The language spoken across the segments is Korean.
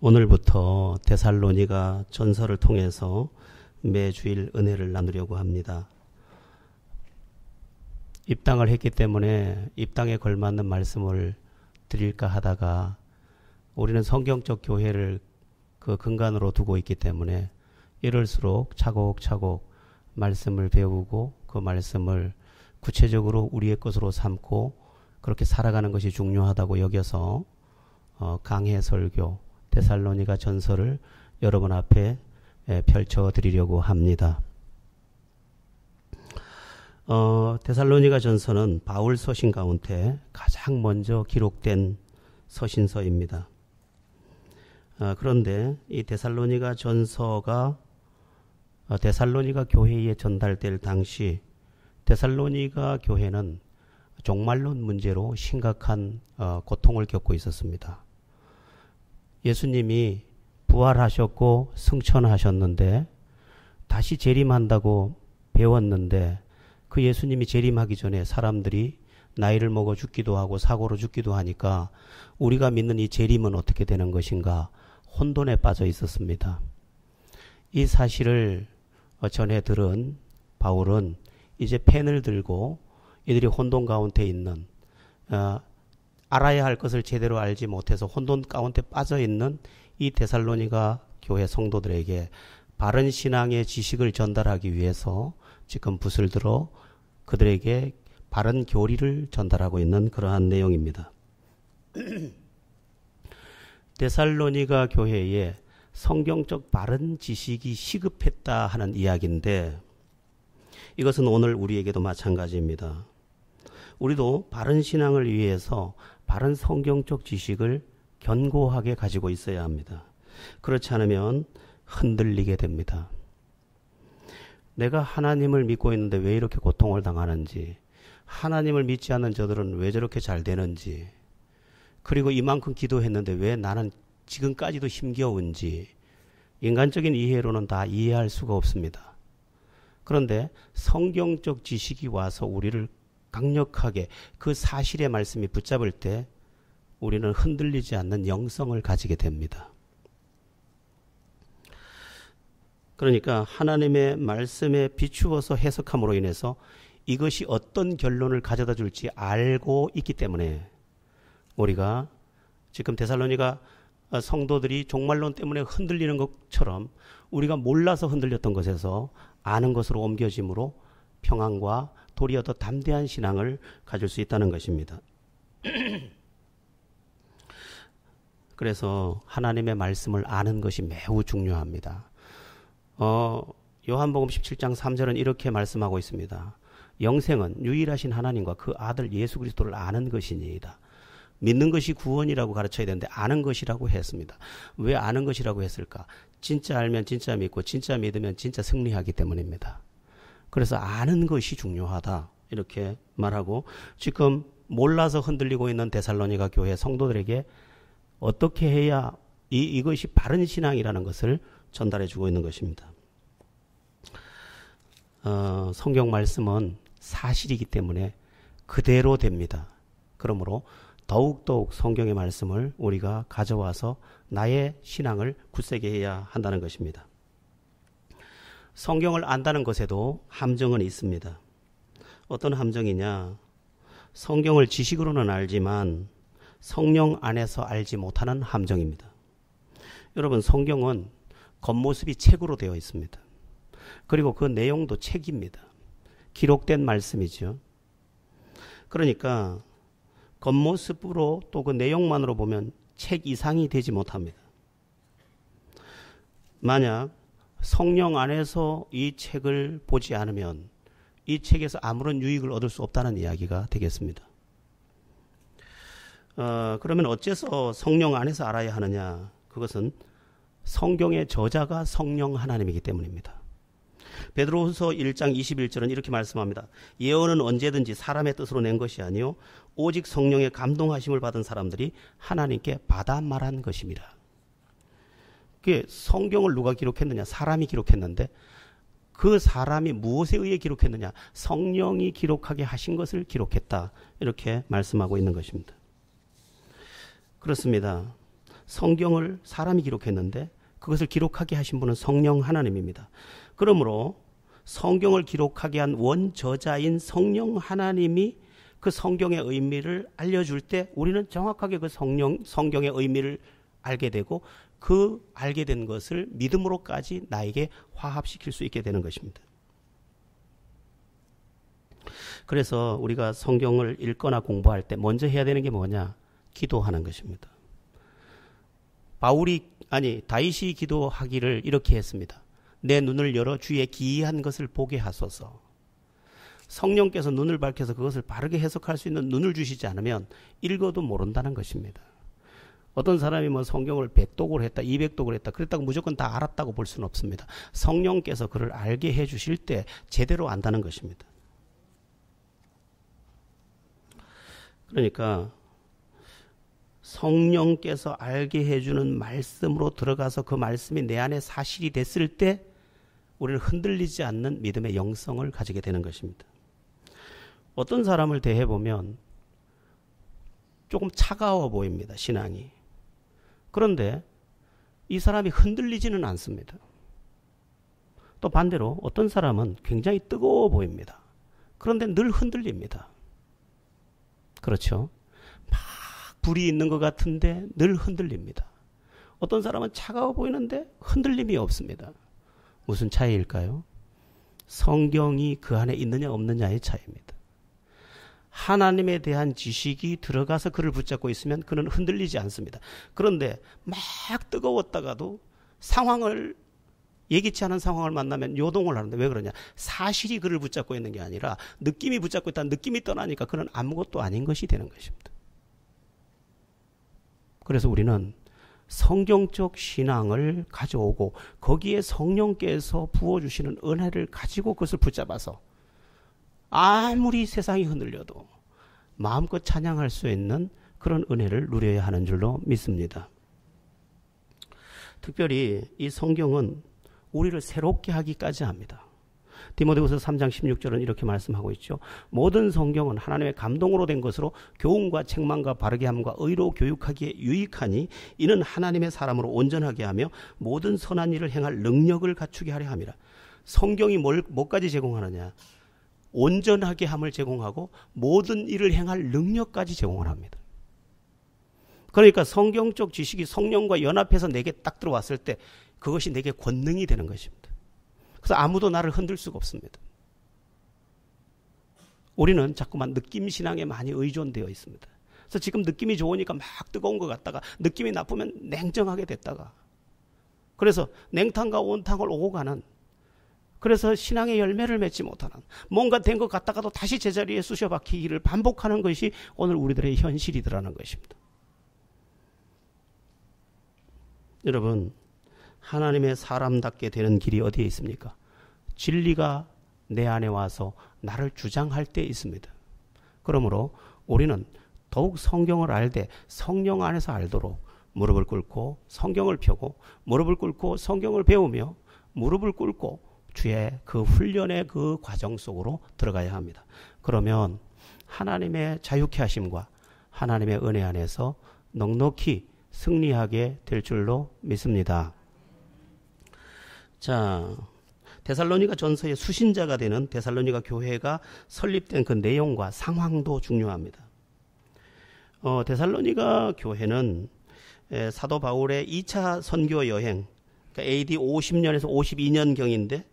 오늘부터 데살로니가 전서를 통해서 매주일 은혜를 나누려고 합니다. 입당을 했기 때문에 입당에 걸맞는 말씀을 드릴까 하다가 우리는 성경적 교회를 그 근간으로 두고 있기 때문에 이럴수록 차곡차곡 말씀을 배우고 그 말씀을 구체적으로 우리의 것으로 삼고 그렇게 살아가는 것이 중요하다고 여겨서 강해 설교 데살로니가 전서를 여러분 앞에 펼쳐드리려고 합니다. 데살로니가 전서는 바울 서신 가운데 가장 먼저 기록된 서신서입니다. 그런데 이 데살로니가 전서가 데살로니가 교회에 전달될 당시 데살로니가 교회는 종말론 문제로 심각한 고통을 겪고 있었습니다. 예수님이 부활하셨고 승천하셨는데 다시 재림한다고 배웠는데 그 예수님이 재림하기 전에 사람들이 나이를 먹어 죽기도 하고 사고로 죽기도 하니까 우리가 믿는 이 재림은 어떻게 되는 것인가 혼돈에 빠져 있었습니다. 이 사실을 전해 들은 바울은 이제 펜을 들고 이들이 혼돈 가운데 있는 알아야 할 것을 제대로 알지 못해서 혼돈 가운데 빠져 있는 이 데살로니가 교회 성도들에게 바른 신앙의 지식을 전달하기 위해서 지금 붓을 들어 그들에게 바른 교리를 전달하고 있는 그러한 내용입니다. 데살로니가 교회에 성경적 바른 지식이 시급했다 하는 이야기인데 이것은 오늘 우리에게도 마찬가지입니다. 우리도 바른 신앙을 위해서 바른 성경적 지식을 견고하게 가지고 있어야 합니다. 그렇지 않으면 흔들리게 됩니다. 내가 하나님을 믿고 있는데 왜 이렇게 고통을 당하는지, 하나님을 믿지 않는 저들은 왜 저렇게 잘 되는지, 그리고 이만큼 기도했는데 왜 나는 지금까지도 힘겨운지 인간적인 이해로는 다 이해할 수가 없습니다. 그런데 성경적 지식이 와서 우리를 강력하게 그 사실의 말씀이 붙잡을 때 우리는 흔들리지 않는 영성을 가지게 됩니다. 그러니까 하나님의 말씀에 비추어서 해석함으로 인해서 이것이 어떤 결론을 가져다 줄지 알고 있기 때문에 우리가 지금 데살로니가 성도들이 종말론 때문에 흔들리는 것처럼 우리가 몰라서 흔들렸던 것에서 아는 것으로 옮겨짐으로 평안과 도리어 더 담대한 신앙을 가질 수 있다는 것입니다. 그래서 하나님의 말씀을 아는 것이 매우 중요합니다. 요한복음 17장 3절은 이렇게 말씀하고 있습니다. 영생은 유일하신 하나님과 그 아들 예수 그리스도를 아는 것이니이다. 믿는 것이 구원이라고 가르쳐야 되는데 아는 것이라고 했습니다. 왜 아는 것이라고 했을까? 진짜 알면 진짜 믿고 진짜 믿으면 진짜 승리하기 때문입니다. 그래서 아는 것이 중요하다 이렇게 말하고 지금 몰라서 흔들리고 있는 데살로니가 교회 성도들에게 어떻게 해야 이것이 바른 신앙이라는 것을 전달해 주고 있는 것입니다. 성경 말씀은 사실이기 때문에 그대로 됩니다. 그러므로 더욱더욱 성경의 말씀을 우리가 가져와서 나의 신앙을 굳세게 해야 한다는 것입니다. 성경을 안다는 것에도 함정은 있습니다. 어떤 함정이냐? 성경을 지식으로는 알지만 성령 안에서 알지 못하는 함정입니다. 여러분, 성경은 겉모습이 책으로 되어 있습니다. 그리고 그 내용도 책입니다. 기록된 말씀이죠. 그러니까 겉모습으로 또 그 내용만으로 보면 책 이상이 되지 못합니다. 만약 성령 안에서 이 책을 보지 않으면 이 책에서 아무런 유익을 얻을 수 없다는 이야기가 되겠습니다. 그러면 어째서 성령 안에서 알아야 하느냐? 그것은 성경의 저자가 성령 하나님이기 때문입니다. 베드로후서 1장 21절은 이렇게 말씀합니다. 예언은 언제든지 사람의 뜻으로 낸 것이 아니요 오직 성령의 감동하심을 받은 사람들이 하나님께 받아 말한 것입니다. 그게 성경을 누가 기록했느냐? 사람이 기록했는데 그 사람이 무엇에 의해 기록했느냐? 성령이 기록하게 하신 것을 기록했다. 이렇게 말씀하고 있는 것입니다. 그렇습니다. 성경을 사람이 기록했는데 그것을 기록하게 하신 분은 성령 하나님입니다. 그러므로 성경을 기록하게 한 원저자인 성령 하나님이 그 성경의 의미를 알려줄 때 우리는 정확하게 그 성경의 의미를 알게 되고 그 알게 된 것을 믿음으로까지 나에게 화합시킬 수 있게 되는 것입니다. 그래서 우리가 성경을 읽거나 공부할 때 먼저 해야 되는 게 뭐냐? 기도하는 것입니다. 다윗이 기도하기를 이렇게 했습니다. 내 눈을 열어 주의 기이한 것을 보게 하소서. 성령께서 눈을 밝혀서 그것을 바르게 해석할 수 있는 눈을 주시지 않으면 읽어도 모른다는 것입니다. 어떤 사람이 성경을 100독을 했다, 200독을 했다, 그랬다고 무조건 다 알았다고 볼 수는 없습니다. 성령께서 그를 알게 해 주실 때 제대로 안다는 것입니다. 그러니까 성령께서 알게 해주는 말씀으로 들어가서 그 말씀이 내 안에 사실이 됐을 때 우리는 흔들리지 않는 믿음의 영성을 가지게 되는 것입니다. 어떤 사람을 대해보면 조금 차가워 보입니다. 신앙이. 그런데 이 사람이 흔들리지는 않습니다. 또 반대로 어떤 사람은 굉장히 뜨거워 보입니다. 그런데 늘 흔들립니다. 그렇죠? 막 불이 있는 것 같은데 늘 흔들립니다. 어떤 사람은 차가워 보이는데 흔들림이 없습니다. 무슨 차이일까요? 성경이 그 안에 있느냐 없느냐의 차이입니다. 하나님에 대한 지식이 들어가서 그를 붙잡고 있으면 그는 흔들리지 않습니다. 그런데 막 뜨거웠다가도 예기치 않은 상황을 만나면 요동을 하는데 왜 그러냐? 사실이 그를 붙잡고 있는 게 아니라 느낌이 붙잡고 있다는 느낌이 떠나니까 그는 아무것도 아닌 것이 되는 것입니다. 그래서 우리는 성경적 신앙을 가져오고 거기에 성령께서 부어주시는 은혜를 가지고 그것을 붙잡아서 아무리 세상이 흔들려도 마음껏 찬양할 수 있는 그런 은혜를 누려야 하는 줄로 믿습니다. 특별히 이 성경은 우리를 새롭게 하기까지 합니다. 디모데후서 3장 16절은 이렇게 말씀하고 있죠. 모든 성경은 하나님의 감동으로 된 것으로 교훈과 책망과 바르게 함과 의로 교육하기에 유익하니 이는 하나님의 사람으로 온전하게 하며 모든 선한 일을 행할 능력을 갖추게 하려 함이라. 성경이 뭐까지 제공하느냐? 온전하게 함을 제공하고 모든 일을 행할 능력까지 제공을 합니다. 그러니까 성경적 지식이 성령과 연합해서 내게 딱 들어왔을 때 그것이 내게 권능이 되는 것입니다. 그래서 아무도 나를 흔들 수가 없습니다. 우리는 자꾸만 느낌 신앙에 많이 의존되어 있습니다. 그래서 지금 느낌이 좋으니까 막 뜨거운 것 같다가 느낌이 나쁘면 냉정하게 됐다가 그래서 냉탕과 온탕을 오고 가는 그래서 신앙의 열매를 맺지 못하는 뭔가 된 것 같다가도 다시 제자리에 쑤셔 박히기를 반복하는 것이 오늘 우리들의 현실이더라는 것입니다. 여러분 하나님의 사람답게 되는 길이 어디에 있습니까? 진리가 내 안에 와서 나를 주장할 때 있습니다. 그러므로 우리는 더욱 성경을 알되 성령 안에서 알도록 무릎을 꿇고 성경을 펴고 무릎을 꿇고 성경을 배우며 무릎을 꿇고 주의 그 훈련의 그 과정 속으로 들어가야 합니다. 그러면 하나님의 자유케 하심과 하나님의 은혜 안에서 넉넉히 승리하게 될 줄로 믿습니다. 자, 데살로니가 전서의 수신자가 되는 데살로니가 교회가 설립된 그 내용과 상황도 중요합니다. 데살로니가 교회는 사도 바울의 2차 선교 여행, 그러니까 AD 50년에서 52년경인데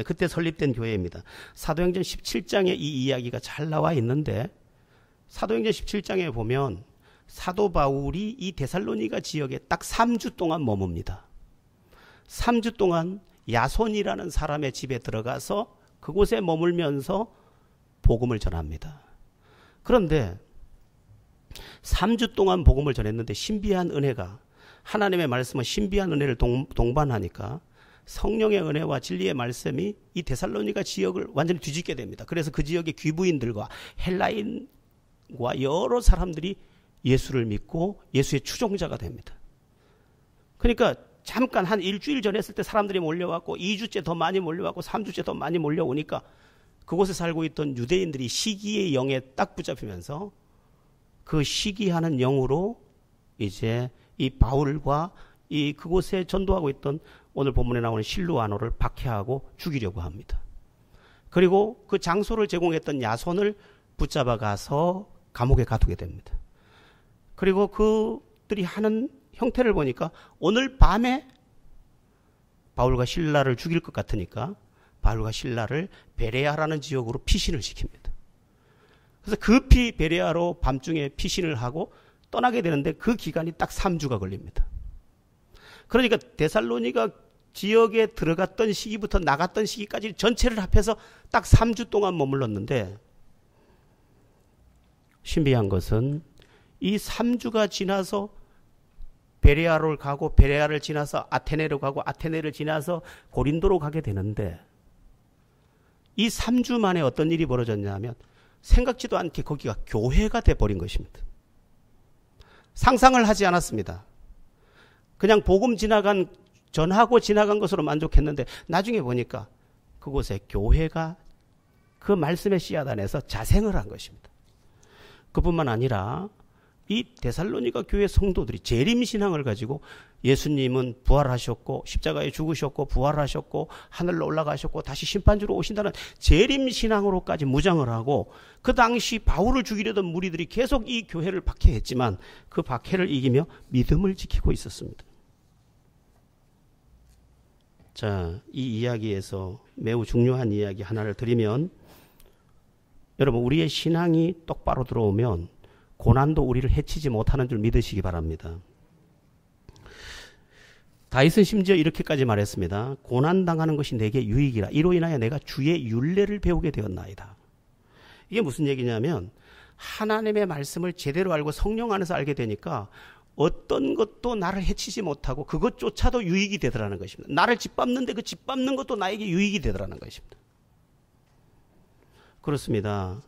그때 설립된 교회입니다. 사도행전 17장에 이 이야기가 잘 나와 있는데 사도행전 17장에 보면 사도 바울이 이 데살로니가 지역에 딱 3주 동안 머뭅니다. 3주 동안 야손이라는 사람의 집에 들어가서 그곳에 머물면서 복음을 전합니다. 그런데 3주 동안 복음을 전했는데 신비한 은혜가 하나님의 말씀은 신비한 은혜를 동반하니까 성령의 은혜와 진리의 말씀이 이 데살로니가 지역을 완전히 뒤집게 됩니다. 그래서 그 지역의 귀부인들과 헬라인과 여러 사람들이 예수를 믿고 예수의 추종자가 됩니다. 그러니까 잠깐 한 일주일 전에 했을 때 사람들이 몰려왔고 2주째 더 많이 몰려왔고 3주째 더 많이 몰려오니까 그곳에 살고 있던 유대인들이 시기의 영에 딱 붙잡히면서 그 시기하는 영으로 이제 이 바울과 이 그곳에 전도하고 있던 오늘 본문에 나오는 실루아노를 박해하고 죽이려고 합니다. 그리고 그 장소를 제공했던 야손을 붙잡아 가서 감옥에 가두게 됩니다. 그리고 그들이 하는 형태를 보니까 오늘 밤에 바울과 실라를 죽일 것 같으니까 바울과 실라를 베레아라는 지역으로 피신을 시킵니다. 그래서 급히 베레아로 밤중에 피신을 하고 떠나게 되는데 그 기간이 딱 3주가 걸립니다. 그러니까 데살로니가 지역에 들어갔던 시기부터 나갔던 시기까지 전체를 합해서 딱 3주 동안 머물렀는데 신비한 것은 이 3주가 지나서 베레아를 가고 베레아를 지나서 아테네로 가고 아테네를 지나서 고린도로 가게 되는데 이 3주 만에 어떤 일이 벌어졌냐면 생각지도 않게 거기가 교회가 돼버린 것입니다. 상상을 하지 않았습니다. 그냥 복음 전하고 지나간 것으로 만족했는데 나중에 보니까 그곳에 교회가 그 말씀의 씨앗 안에서 자생을 한 것입니다. 그뿐만 아니라 이 데살로니가 교회 성도들이 재림신앙을 가지고 예수님은 부활하셨고 십자가에 죽으셨고 부활하셨고 하늘로 올라가셨고 다시 심판주로 오신다는 재림신앙으로까지 무장을 하고 그 당시 바울을 죽이려던 무리들이 계속 이 교회를 박해했지만 그 박해를 이기며 믿음을 지키고 있었습니다. 자, 이 이야기에서 매우 중요한 이야기 하나를 드리면 여러분 우리의 신앙이 똑바로 들어오면 고난도 우리를 해치지 못하는 줄 믿으시기 바랍니다. 다윗은 심지어 이렇게까지 말했습니다. 고난당하는 것이 내게 유익이라 이로 인하여 내가 주의 율례를 배우게 되었나이다. 이게 무슨 얘기냐면 하나님의 말씀을 제대로 알고 성령 안에서 알게 되니까 어떤 것도 나를 해치지 못하고 그것조차도 유익이 되더라는 것입니다. 나를 짓밟는데 그 짓밟는 것도 나에게 유익이 되더라는 것입니다. 그렇습니다.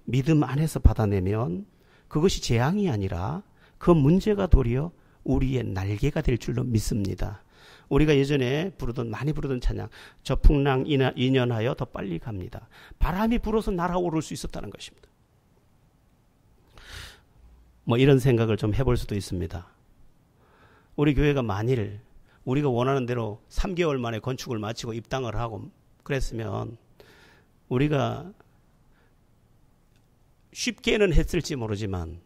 믿음 안에서 받아내면 그것이 재앙이 아니라 그 문제가 도리어 우리의 날개가 될 줄로 믿습니다. 우리가 예전에 많이 부르던 찬양 저 풍랑 인연하여 더 빨리 갑니다. 바람이 불어서 날아오를 수 있었다는 것입니다. 이런 생각을 좀 해볼 수도 있습니다. 우리 교회가 만일 우리가 원하는 대로 3개월 만에 건축을 마치고 입당을 하고 그랬으면 우리가 쉽게는 했을지 모르지만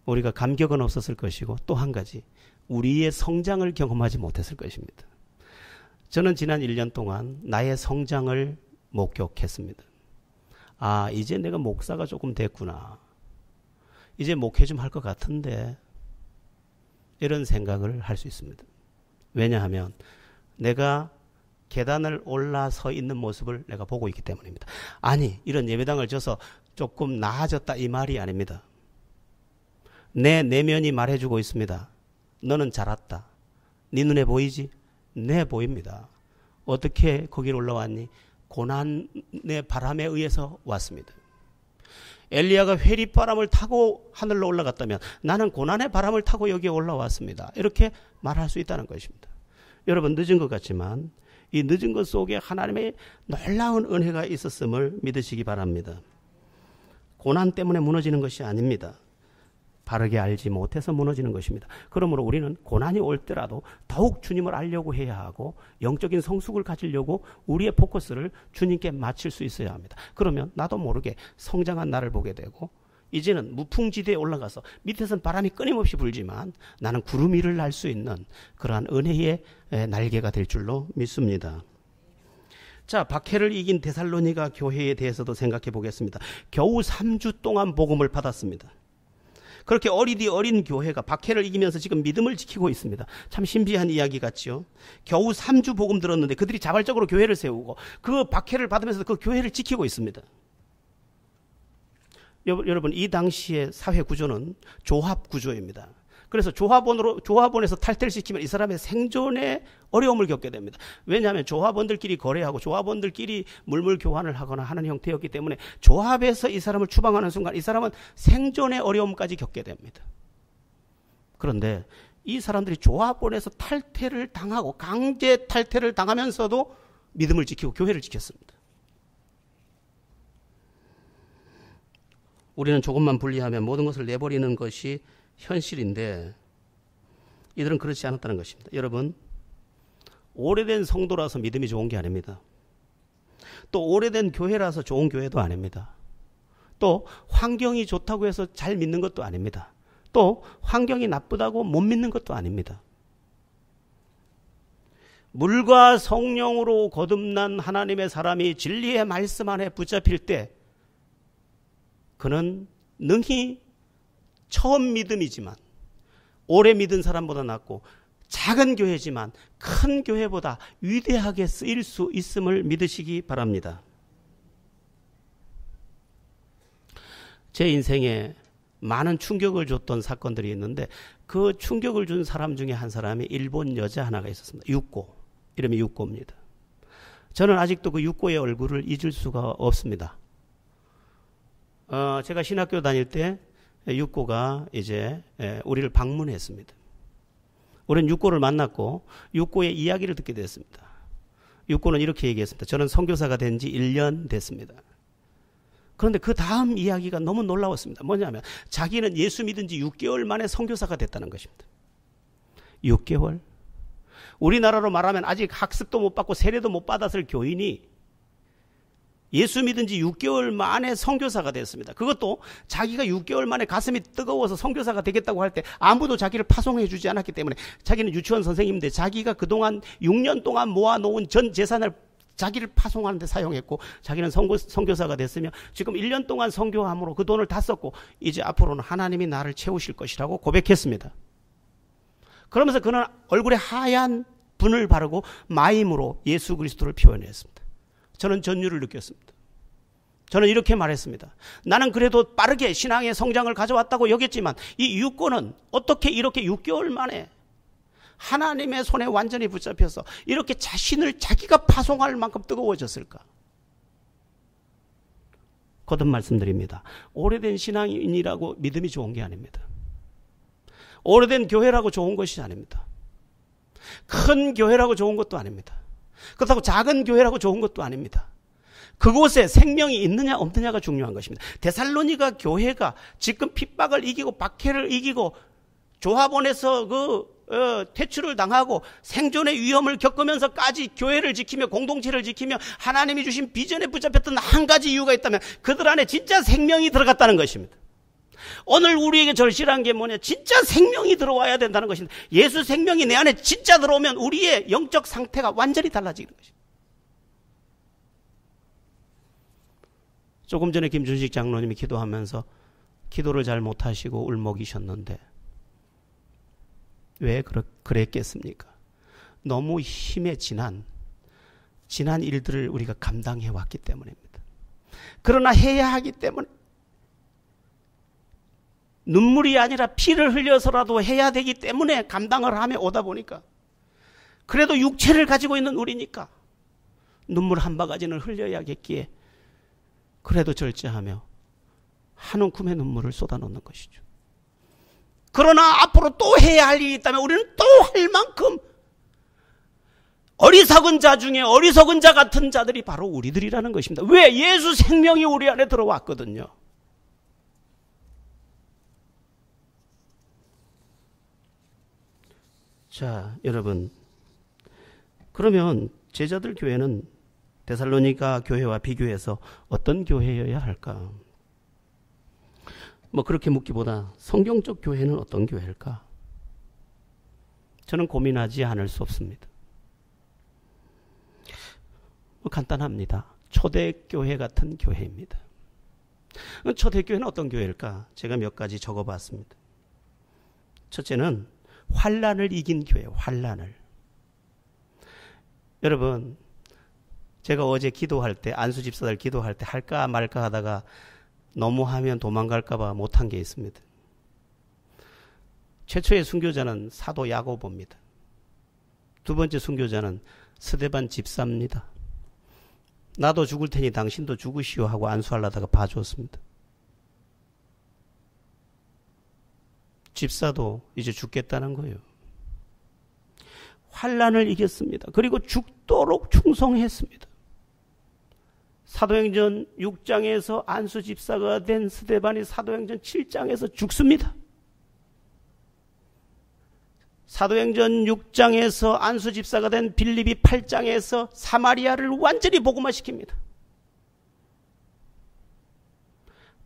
우리가 감격은 없었을 것이고 또 한 가지 우리의 성장을 경험하지 못했을 것입니다. 저는 지난 1년 동안 나의 성장을 목격했습니다. 아, 이제 내가 목사가 조금 됐구나. 이제 목회 좀 할 것 같은데 이런 생각을 할 수 있습니다. 왜냐하면 내가 계단을 올라서 있는 모습을 내가 보고 있기 때문입니다. 아니, 이런 예배당을 져서 조금 나아졌다 이 말이 아닙니다. 내 내면이 말해주고 있습니다. 너는 자랐다. 네 눈에 보이지? 네, 보입니다. 어떻게 거기로 올라왔니? 고난의 바람에 의해서 왔습니다. 엘리야가 회리바람을 타고 하늘로 올라갔다면 나는 고난의 바람을 타고 여기에 올라왔습니다. 이렇게 말할 수 있다는 것입니다. 여러분 늦은 것 같지만 이 늦은 것 속에 하나님의 놀라운 은혜가 있었음을 믿으시기 바랍니다. 고난 때문에 무너지는 것이 아닙니다. 바르게 알지 못해서 무너지는 것입니다. 그러므로 우리는 고난이 올 때라도 더욱 주님을 알려고 해야 하고 영적인 성숙을 가지려고 우리의 포커스를 주님께 맞출 수 있어야 합니다. 그러면 나도 모르게 성장한 나를 보게 되고 이제는 무풍지대에 올라가서 밑에서는 바람이 끊임없이 불지만 나는 구름 위를 날 수 있는 그러한 은혜의 날개가 될 줄로 믿습니다. 자, 박해를 이긴 데살로니가 교회에 대해서도 생각해 보겠습니다. 겨우 3주 동안 복음을 받았습니다. 그렇게 어린 교회가 박해를 이기면서 지금 믿음을 지키고 있습니다. 참 신비한 이야기 같죠. 겨우 3주 복음 들었는데 그들이 자발적으로 교회를 세우고 그 박해를 받으면서 그 교회를 지키고 있습니다. 여러분 이 당시의 사회 구조는 조합 구조입니다. 그래서 조합원에서 탈퇴를 시키면 이 사람의 생존에 어려움을 겪게 됩니다. 왜냐하면 조합원들끼리 거래하고 조합원들끼리 물물 교환을 하거나 하는 형태였기 때문에 조합에서 이 사람을 추방하는 순간 이 사람은 생존의 어려움까지 겪게 됩니다. 그런데 이 사람들이 조합원에서 탈퇴를 당하고 강제 탈퇴를 당하면서도 믿음을 지키고 교회를 지켰습니다. 우리는 조금만 분리하면 모든 것을 내버리는 것이 현실인데 이들은 그렇지 않았다는 것입니다. 여러분, 오래된 성도라서 믿음이 좋은 게 아닙니다. 또 오래된 교회라서 좋은 교회도 아닙니다. 또 환경이 좋다고 해서 잘 믿는 것도 아닙니다. 또 환경이 나쁘다고 못 믿는 것도 아닙니다. 물과 성령으로 거듭난 하나님의 사람이 진리의 말씀 안에 붙잡힐 때 그는 능히 처음 믿음이지만 오래 믿은 사람보다 낫고 작은 교회지만 큰 교회보다 위대하게 쓰일 수 있음을 믿으시기 바랍니다. 제 인생에 많은 충격을 줬던 사건들이 있는데 그 충격을 준 사람 중에 한 사람이 일본 여자 하나가 있었습니다. 유꼬. 이름이 유꼬입니다. 저는 아직도 그 유꼬의 얼굴을 잊을 수가 없습니다. 제가 신학교 다닐 때 유꼬가 이제 우리를 방문했습니다. 우리는 유꼬를 만났고 유꼬의 이야기를 듣게 됐습니다. 유꼬는 이렇게 얘기했습니다. 저는 선교사가 된 지 1년 됐습니다. 그런데 그 다음 이야기가 너무 놀라웠습니다. 뭐냐면 자기는 예수 믿은 지 6개월 만에 선교사가 됐다는 것입니다. 6개월? 우리나라로 말하면 아직 학습도 못 받고 세례도 못 받았을 교인이 예수 믿은 지 6개월 만에 선교사가 됐습니다. 그것도 자기가 6개월 만에 가슴이 뜨거워서 선교사가 되겠다고 할 때 아무도 자기를 파송해 주지 않았기 때문에 자기는 유치원 선생님인데 자기가 그동안 6년 동안 모아놓은 전 재산을 자기를 파송하는 데 사용했고 자기는 선교사가 됐으며 지금 1년 동안 선교함으로 그 돈을 다 썼고 이제 앞으로는 하나님이 나를 채우실 것이라고 고백했습니다. 그러면서 그는 얼굴에 하얀 분을 바르고 마임으로 예수 그리스도를 표현했습니다. 저는 전율을 느꼈습니다. 저는 이렇게 말했습니다. 나는 그래도 빠르게 신앙의 성장을 가져왔다고 여겼지만 이 유꼬는 어떻게 이렇게 6개월 만에 하나님의 손에 완전히 붙잡혀서 이렇게 자신을 자기가 파송할 만큼 뜨거워졌을까? 거듭 말씀드립니다. 오래된 신앙인이라고 믿음이 좋은 게 아닙니다. 오래된 교회라고 좋은 것이 아닙니다. 큰 교회라고 좋은 것도 아닙니다. 그렇다고 작은 교회라고 좋은 것도 아닙니다. 그곳에 생명이 있느냐 없느냐가 중요한 것입니다. 데살로니가 교회가 지금 핍박을 이기고 박해를 이기고 조합원에서 퇴출을 당하고 생존의 위험을 겪으면서까지 교회를 지키며 공동체를 지키며 하나님이 주신 비전에 붙잡혔던 한 가지 이유가 있다면 그들 안에 진짜 생명이 들어갔다는 것입니다. 오늘 우리에게 절실한 게 뭐냐? 진짜 생명이 들어와야 된다는 것입니다. 예수 생명이 내 안에 진짜 들어오면 우리의 영적 상태가 완전히 달라지는 것입니다. 조금 전에 김준식 장로님이 기도하면서 기도를 잘 못하시고 울먹이셨는데 왜 그랬겠습니까? 너무 힘에 지난 일들을 우리가 감당해 왔기 때문입니다. 그러나 해야 하기 때문에 눈물이 아니라 피를 흘려서라도 해야 되기 때문에 감당을 하며 오다 보니까 그래도 육체를 가지고 있는 우리니까 눈물 한 바가지는 흘려야겠기에 그래도 절제하며 한 움큼의 눈물을 쏟아놓는 것이죠. 그러나 앞으로 또 해야 할 일이 있다면 우리는 또 할 만큼 어리석은 자 중에 어리석은 자 같은 자들이 바로 우리들이라는 것입니다. 왜? 예수 생명이 우리 안에 들어왔거든요. 자, 여러분, 그러면 제자들 교회는 데살로니가 교회와 비교해서 어떤 교회여야 할까? 그렇게 묻기보다 성경적 교회는 어떤 교회일까? 저는 고민하지 않을 수 없습니다. 간단합니다. 초대교회 같은 교회입니다. 초대교회는 어떤 교회일까? 제가 몇 가지 적어봤습니다. 첫째는 환난을 이긴 교회, 환난을. 여러분, 제가 어제 기도할 때, 안수집사들 기도할 때 할까 말까 하다가 너무 하면 도망갈까 봐 못한 게 있습니다. 최초의 순교자는 사도 야고보입니다. 두 번째 순교자는 스데반 집사입니다. 나도 죽을 테니 당신도 죽으시오 하고 안수하려다가 봐줬습니다. 집사도 이제 죽겠다는 거예요. 환난을 이겼습니다. 그리고 죽도록 충성했습니다. 사도행전 6장에서 안수 집사가 된 스데반이 사도행전 7장에서 죽습니다. 사도행전 6장에서 안수 집사가 된 빌립이 8장에서 사마리아를 완전히 복음화시킵니다.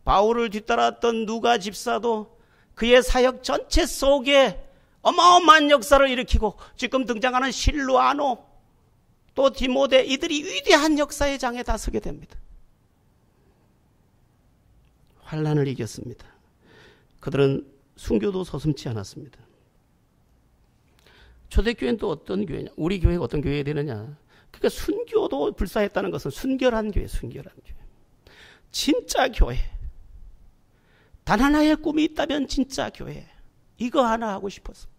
바울을 뒤따랐던 누가 집사도 그의 사역 전체 속에 어마어마한 역사를 일으키고 지금 등장하는 실루아노 또 디모데 이들이 위대한 역사의 장에 다 서게 됩니다. 환난을 이겼습니다. 그들은 순교도 서슴지 않았습니다. 초대교회는 또 어떤 교회냐? 우리 교회가 어떤 교회가 되느냐? 그러니까 순교도 불사했다는 것은 순결한 교회, 순결한 교회. 진짜 교회. 단 하나의 꿈이 있다면 진짜 교회. 이거 하나 하고 싶어서.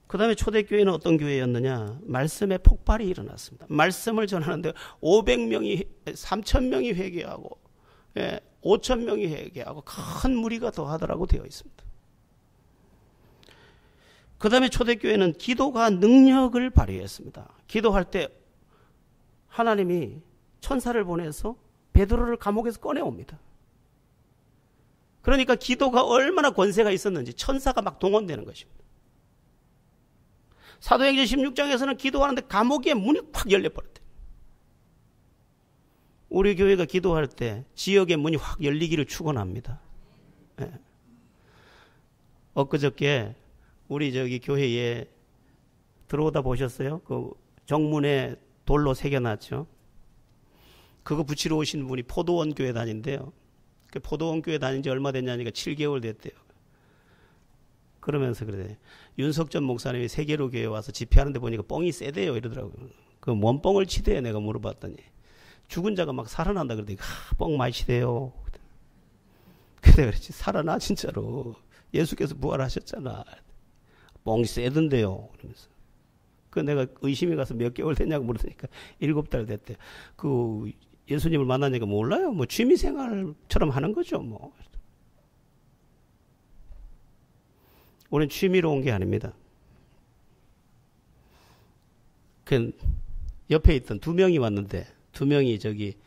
그 다음에 초대교회는 어떤 교회였느냐? 말씀의 폭발이 일어났습니다. 말씀을 전하는데 500명이, 3,000명이 회개하고 5,000명이 회개하고 큰 무리가 더하더라고 되어 있습니다. 그 다음에 초대교회는 기도가 능력을 발휘했습니다. 기도할 때 하나님이 천사를 보내서 베드로를 감옥에서 꺼내옵니다. 그러니까 기도가 얼마나 권세가 있었는지 천사가 막 동원되는 것입니다. 사도행전 16장에서는 기도하는데 감옥의 문이 확 열려버렸대요. 우리 교회가 기도할 때 지역의 문이 확 열리기를 축원합니다. 네. 엊그저께 우리 저기 교회에 들어오다 보셨어요? 그 정문에 돌로 새겨놨죠. 그거 붙이러 오신 분이 포도원 교회 다닌대요. 그 포도원 교회 다닌 지 얼마 됐냐니까 7개월 됐대요. 그러면서 그래. 윤석전 목사님이 세계로 교회 와서 집회하는데 보니까 뻥이 세대요 이러더라고요. 그 뭔 뻥을 치대요 내가 물어봤더니. 죽은 자가 막 살아난다 그러더니 뻥 많이 치대요. 근데 그랬지 살아나 진짜로. 예수께서 부활하셨잖아. 뻥이 세던데요. 그러면서. 그 내가 의심이 가서 몇 개월 됐냐고 물으니까 7달 됐대. 그 예수님을 만나니까 몰라요. 뭐 취미생활처럼 하는 거죠. 뭐. 우리는 취미로 온 게 아닙니다. 그 옆에 있던 2명이 왔는데 2명이 저기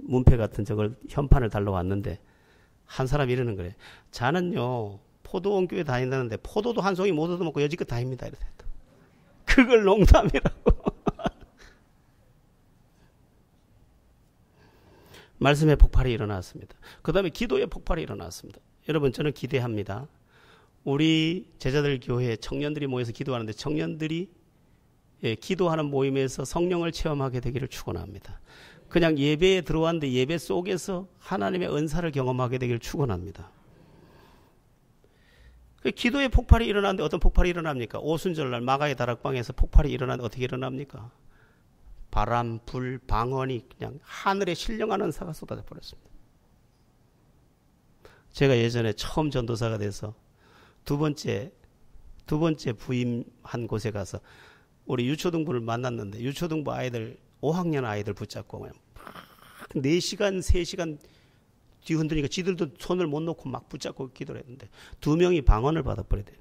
문패 같은 저걸 현판을 달러 왔는데 한 사람이 이러는 거래. 자는요 포도원 교회 다닌다는데 포도도 한 송이 못 얻어먹고 여지껏 다닙니다. 이랬다. 그걸 농담이라고. 말씀의 폭발이 일어났습니다. 그 다음에 기도의 폭발이 일어났습니다. 여러분 저는 기대합니다. 우리 제자들 교회 청년들이 모여서 기도하는데 청년들이 기도하는 모임에서 성령을 체험하게 되기를 축원합니다. 그냥 예배에 들어왔는데 예배 속에서 하나님의 은사를 경험하게 되기를 축원합니다. 기도의 폭발이 일어나는데 어떤 폭발이 일어납니까? 오순절날 마가의 다락방에서 폭발이 일어나는데 어떻게 일어납니까? 바람, 불, 방언이 그냥 하늘에 신령한 은사가 쏟아져 버렸습니다. 제가 예전에 처음 전도사가 돼서 두 번째 부임한 곳에 가서 우리 유초등부를 만났는데 유초등부 아이들 5학년 아이들 붙잡고 그냥 막 4시간 3시간 뒤흔드니까 지들도 손을 못 놓고 막 붙잡고 기도를 했는데 2명이 방언을 받아버리대.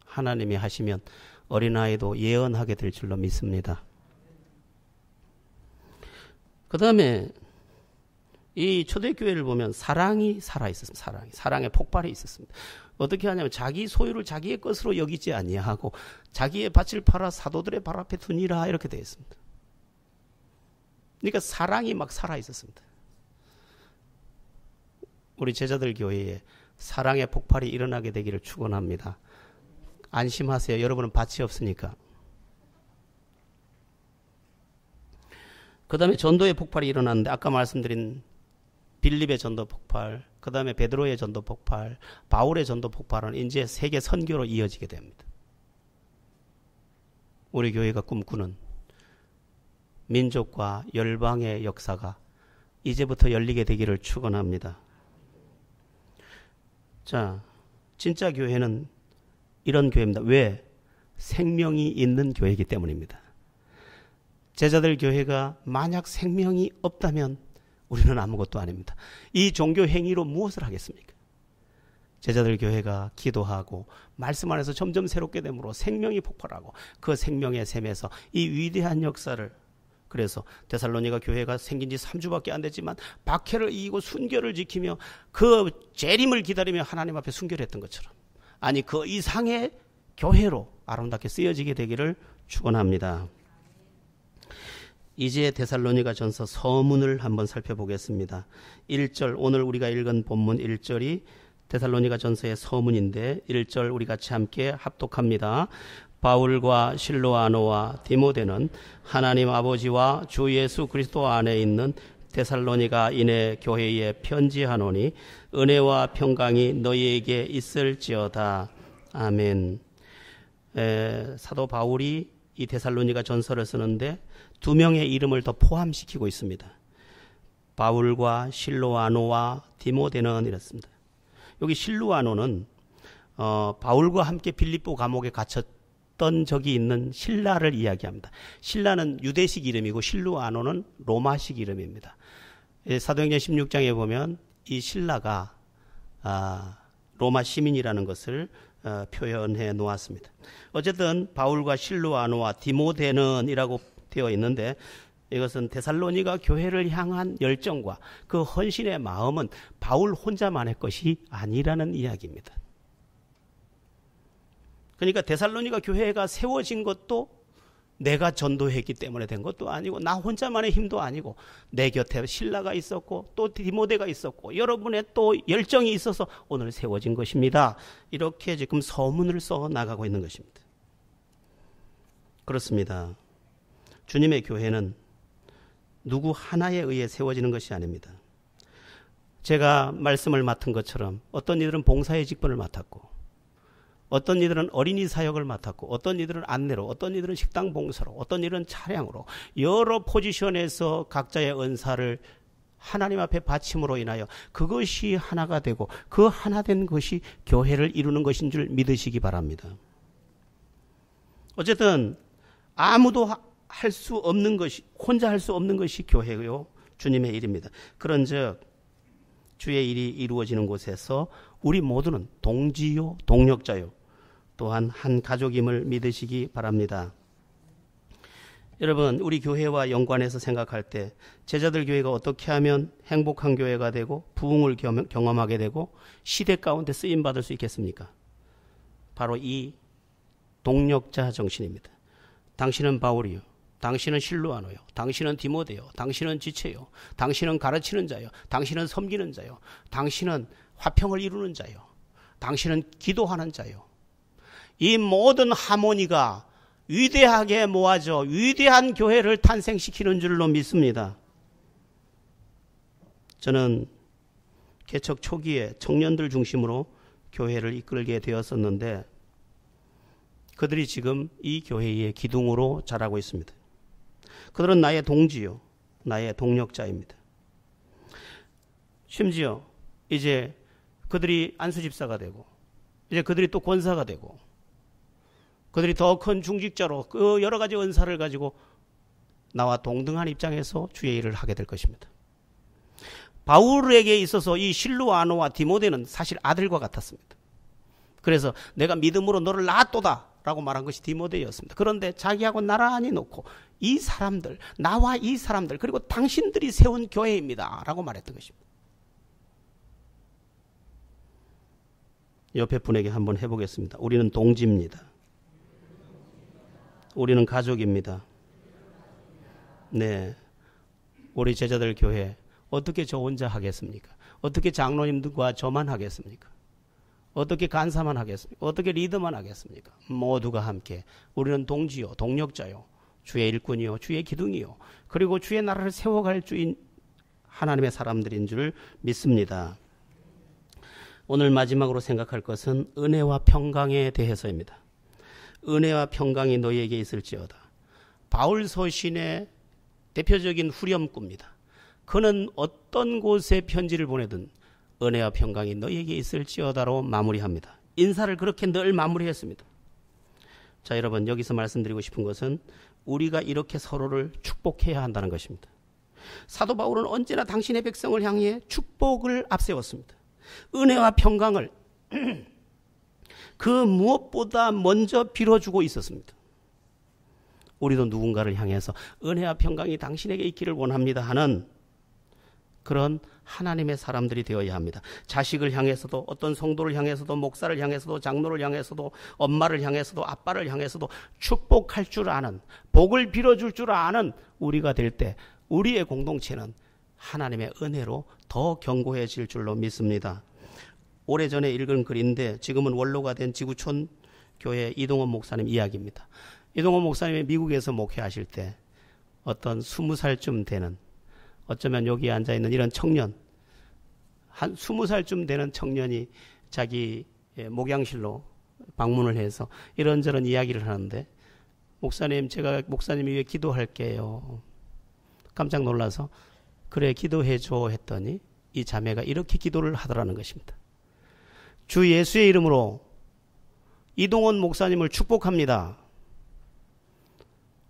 하나님이 하시면 어린아이도 예언하게 될 줄로 믿습니다. 그 다음에 이 초대교회를 보면 사랑이 살아있었습니다. 사랑의 폭발이 있었습니다. 어떻게 하냐면 자기 소유를 자기의 것으로 여기지 아니하고 자기의 밭을 팔아 사도들의 발 앞에 두니라 이렇게 되어 있습니다. 그러니까 사랑이 막 살아있었습니다. 우리 제자들 교회에 사랑의 폭발이 일어나게 되기를 축원합니다. 안심하세요. 여러분은 밭이 없으니까. 그 다음에 전도의 폭발이 일어났는데 아까 말씀드린 빌립의 전도 폭발, 그 다음에 베드로의 전도 폭발, 바울의 전도 폭발은 이제 세계 선교로 이어지게 됩니다. 우리 교회가 꿈꾸는 민족과 열방의 역사가 이제부터 열리게 되기를 축원합니다. 자, 진짜 교회는 이런 교회입니다. 왜? 생명이 있는 교회이기 때문입니다. 제자들 교회가 만약 생명이 없다면 우리는 아무것도 아닙니다. 이 종교 행위로 무엇을 하겠습니까? 제자들 교회가 기도하고 말씀 안에서 점점 새롭게 됨으로 생명이 폭발하고 그 생명의 샘에서 이 위대한 역사를 그래서 데살로니가 교회가 생긴 지 3주밖에 안 됐지만 박해를 이기고 순결을 지키며 그 재림을 기다리며 하나님 앞에 순결했던 것처럼, 아니 그 이상의 교회로 아름답게 쓰여지게 되기를 축원합니다. 이제 데살로니가 전서 서문을 한번 살펴보겠습니다. 1절, 오늘 우리가 읽은 본문 1절이 데살로니가 전서의 서문인데 1절 우리 같이 함께 합독합니다. 바울과 실로아노와 디모데는 하나님 아버지와 주 예수 그리스도 안에 있는 데살로니가 인해 교회에 편지하노니 은혜와 평강이 너희에게 있을지어다. 아멘. 사도 바울이 이 데살로니가 전서를 쓰는데 두 명의 이름을 더 포함시키고 있습니다. 바울과 실로아노와 디모데는 이렇습니다. 여기 실로아노는 바울과 함께 빌립보 감옥에 갇혔던 적이 있는 신라를 이야기합니다. 신라는 유대식 이름이고 실로아노는 로마식 이름입니다. 사도행전 16장에 보면 이 신라가 로마 시민이라는 것을 표현해 놓았습니다. 어쨌든 바울과 실로아노와 디모데는 이라고 되어 있는데 이것은 데살로니가 교회를 향한 열정과 그 헌신의 마음은 바울 혼자만의 것이 아니라는 이야기입니다. 그러니까 데살로니가 교회가 세워진 것도 내가 전도했기 때문에 된 것도 아니고 나 혼자만의 힘도 아니고 내 곁에 신라가 있었고 또 디모데가 있었고 여러분의 또 열정이 있어서 오늘 세워진 것입니다. 이렇게 지금 서문을 써 나가고 있는 것입니다. 그렇습니다. 주님의 교회는 누구 하나에 의해 세워지는 것이 아닙니다. 제가 말씀을 맡은 것처럼 어떤 이들은 봉사의 직분을 맡았고 어떤 이들은 어린이 사역을 맡았고 어떤 이들은 안내로, 어떤 이들은 식당 봉사로, 어떤 이들은 차량으로 여러 포지션에서 각자의 은사를 하나님 앞에 바침으로 인하여 그것이 하나가 되고 그 하나 된 것이 교회를 이루는 것인 줄 믿으시기 바랍니다. 어쨌든 아무도 할 수 없는 것이, 혼자 할 수 없는 것이 교회요 주님의 일입니다. 그런즉 주의 일이 이루어지는 곳에서 우리 모두는 동지요 동력자요 또한 한 가족임을 믿으시기 바랍니다. 여러분, 우리 교회와 연관해서 생각할 때 제자들 교회가 어떻게 하면 행복한 교회가 되고 부흥을 경험하게 되고 시대 가운데 쓰임받을 수 있겠습니까? 바로 이 동력자 정신입니다. 당신은 바울이요, 당신은 실로아노요, 당신은 디모데요, 당신은 지체요, 당신은 가르치는 자요, 당신은 섬기는 자요, 당신은 화평을 이루는 자요, 당신은 기도하는 자요. 이 모든 하모니가 위대하게 모아져 위대한 교회를 탄생시키는 줄로 믿습니다. 저는 개척 초기에 청년들 중심으로 교회를 이끌게 되었었는데 그들이 지금 이 교회의 기둥으로 자라고 있습니다. 그들은 나의 동지요, 나의 동력자입니다. 심지어 이제 그들이 안수집사가 되고 이제 그들이 또 권사가 되고 그들이 더 큰 중직자로 그 여러 가지 은사를 가지고 나와 동등한 입장에서 주의 일을 하게 될 것입니다. 바울에게 있어서 이 실로아노와 디모데는 사실 아들과 같았습니다. 그래서 내가 믿음으로 너를 낳았도다 라고 말한 것이 디모데였습니다. 그런데 자기하고 나란히 놓고 이 사람들, 나와 이 사람들, 그리고 당신들이 세운 교회입니다 라고 말했던 것입니다. 옆에 분에게 한번 해보겠습니다. 우리는 동지입니다. 우리는 가족입니다. 네, 우리 제자들 교회 어떻게 저 혼자 하겠습니까? 어떻게 장로님들과 저만 하겠습니까? 어떻게 간사만 하겠습니까? 어떻게 리더만 하겠습니까? 모두가 함께 우리는 동지요, 동력자요, 주의 일꾼이요, 주의 기둥이요, 그리고 주의 나라를 세워갈 주인 하나님의 사람들인 줄 믿습니다. 오늘 마지막으로 생각할 것은 은혜와 평강에 대해서입니다. 은혜와 평강이 너희에게 있을지어다. 바울 서신의 대표적인 후렴구입니다. 그는 어떤 곳에 편지를 보내든 은혜와 평강이 너희에게 있을지어다로 마무리합니다. 인사를 그렇게 늘 마무리했습니다. 자, 여러분, 여기서 말씀드리고 싶은 것은 우리가 이렇게 서로를 축복해야 한다는 것입니다. 사도 바울은 언제나 당신의 백성을 향해 축복을 앞세웠습니다. 은혜와 평강을 그 무엇보다 먼저 빌어주고 있었습니다. 우리도 누군가를 향해서 은혜와 평강이 당신에게 있기를 원합니다 하는 그런 하나님의 사람들이 되어야 합니다. 자식을 향해서도, 어떤 성도를 향해서도, 목사를 향해서도, 장로를 향해서도, 엄마를 향해서도, 아빠를 향해서도 축복할 줄 아는, 복을 빌어줄 줄 아는 우리가 될 때 우리의 공동체는 하나님의 은혜로 더 견고해질 줄로 믿습니다. 오래전에 읽은 글인데 지금은 원로가 된 지구촌 교회 이동원 목사님 이야기입니다. 이동원 목사님이 미국에서 목회하실 때 어떤 20살쯤 되는, 어쩌면 여기 앉아있는 이런 청년, 한 20살쯤 되는 청년이 자기 목양실로 방문을 해서 이런저런 이야기를 하는데, 목사님, 제가 목사님 위해 기도할게요. 깜짝 놀라서 그래 기도해줘 했더니 이 자매가 이렇게 기도를 하더라는 것입니다. 주 예수의 이름으로 이동원 목사님을 축복합니다.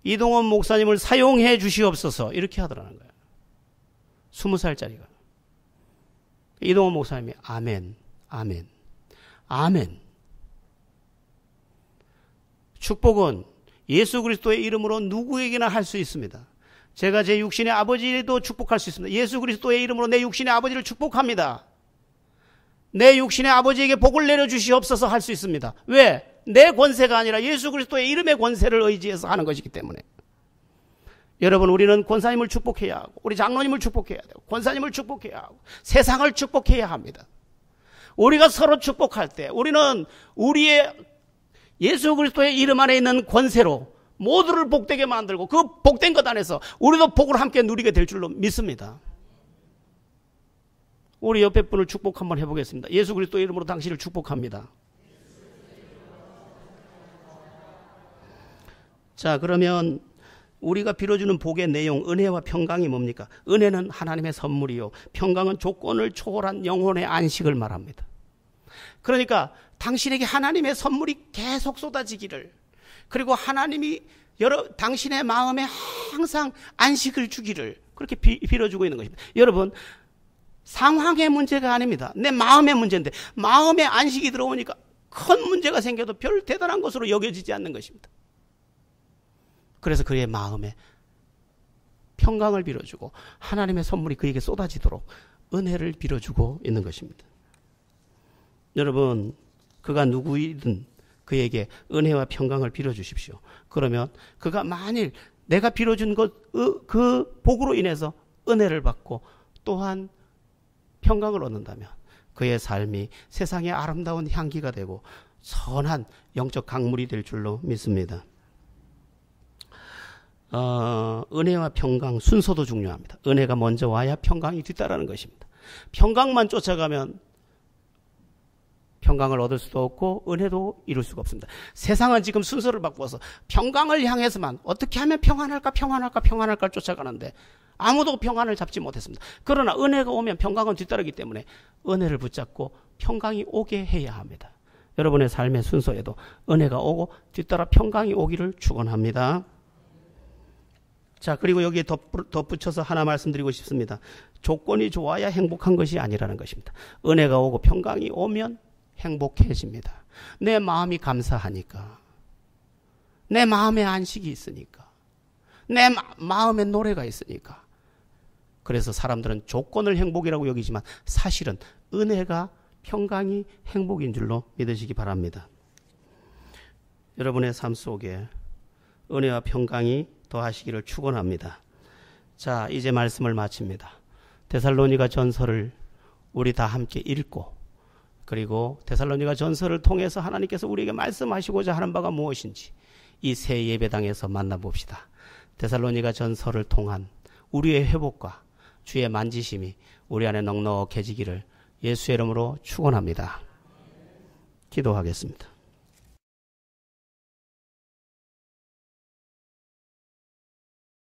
이동원 목사님을 사용해 주시옵소서. 이렇게 하더라는 거예요. 20살짜리가. 이동원 목사님이 아멘, 아멘, 아멘. 축복은 예수 그리스도의 이름으로 누구에게나 할 수 있습니다. 제가 제 육신의 아버지도 축복할 수 있습니다. 예수 그리스도의 이름으로 내 육신의 아버지를 축복합니다. 내 육신의 아버지에게 복을 내려주시옵소서 할 수 있습니다. 왜? 내 권세가 아니라 예수 그리스도의 이름의 권세를 의지해서 하는 것이기 때문에. 여러분, 우리는 권사님을 축복해야 하고, 우리 장로님을 축복해야 되고, 권사님을 축복해야 하고, 세상을 축복해야 합니다. 우리가 서로 축복할 때 우리는 우리의 예수 그리스도의 이름 안에 있는 권세로 모두를 복되게 만들고 그 복된 것 안에서 우리도 복을 함께 누리게 될 줄로 믿습니다. 우리 옆에 분을 축복 한번 해보겠습니다. 예수 그리스도의 이름으로 당신을 축복합니다. 자, 그러면 우리가 빌어주는 복의 내용, 은혜와 평강이 뭡니까? 은혜는 하나님의 선물이요, 평강은 조건을 초월한 영혼의 안식을 말합니다. 그러니까 당신에게 하나님의 선물이 계속 쏟아지기를, 그리고 하나님이 당신의 마음에 항상 안식을 주기를 그렇게 빌어주고 있는 것입니다. 여러분, 상황의 문제가 아닙니다. 내 마음의 문제인데, 마음에 안식이 들어오니까 큰 문제가 생겨도 별 대단한 것으로 여겨지지 않는 것입니다. 그래서 그의 마음에 평강을 빌어주고 하나님의 선물이 그에게 쏟아지도록 은혜를 빌어주고 있는 것입니다. 여러분, 그가 누구이든 그에게 은혜와 평강을 빌어주십시오. 그러면 그가 만일 내가 빌어준 그 복으로 인해서 은혜를 받고 또한 평강을 얻는다면 그의 삶이 세상의 아름다운 향기가 되고 선한 영적 강물이 될 줄로 믿습니다. 은혜와 평강 순서도 중요합니다. 은혜가 먼저 와야 평강이 뒤따르는 것입니다. 평강만 쫓아가면 평강을 얻을 수도 없고 은혜도 이룰 수가 없습니다. 세상은 지금 순서를 바꾸어서 평강을 향해서만 어떻게 하면 평안할까 쫓아가는데 아무도 평안을 잡지 못했습니다. 그러나 은혜가 오면 평강은 뒤따르기 때문에 은혜를 붙잡고 평강이 오게 해야 합니다. 여러분의 삶의 순서에도 은혜가 오고 뒤따라 평강이 오기를 축원합니다. 자, 그리고 여기에 덧붙여서 하나 말씀드리고 싶습니다. 조건이 좋아야 행복한 것이 아니라는 것입니다. 은혜가 오고 평강이 오면 행복해집니다. 내 마음이 감사하니까, 내 마음에 안식이 있으니까, 내 마음에 노래가 있으니까. 그래서 사람들은 조건을 행복이라고 여기지만 사실은 은혜가 평강이 행복인 줄로 믿으시기 바랍니다. 여러분의 삶 속에 은혜와 평강이 더하시기를 축원합니다. 자, 이제 말씀을 마칩니다. 데살로니가 전서를 우리 다 함께 읽고, 그리고 데살로니가 전서를 통해서 하나님께서 우리에게 말씀하시고자 하는 바가 무엇인지 이 새 예배당에서 만나봅시다. 데살로니가 전서를 통한 우리의 회복과 주의 만지심이 우리 안에 넉넉해지기를 예수의 이름으로 축원합니다. 기도하겠습니다.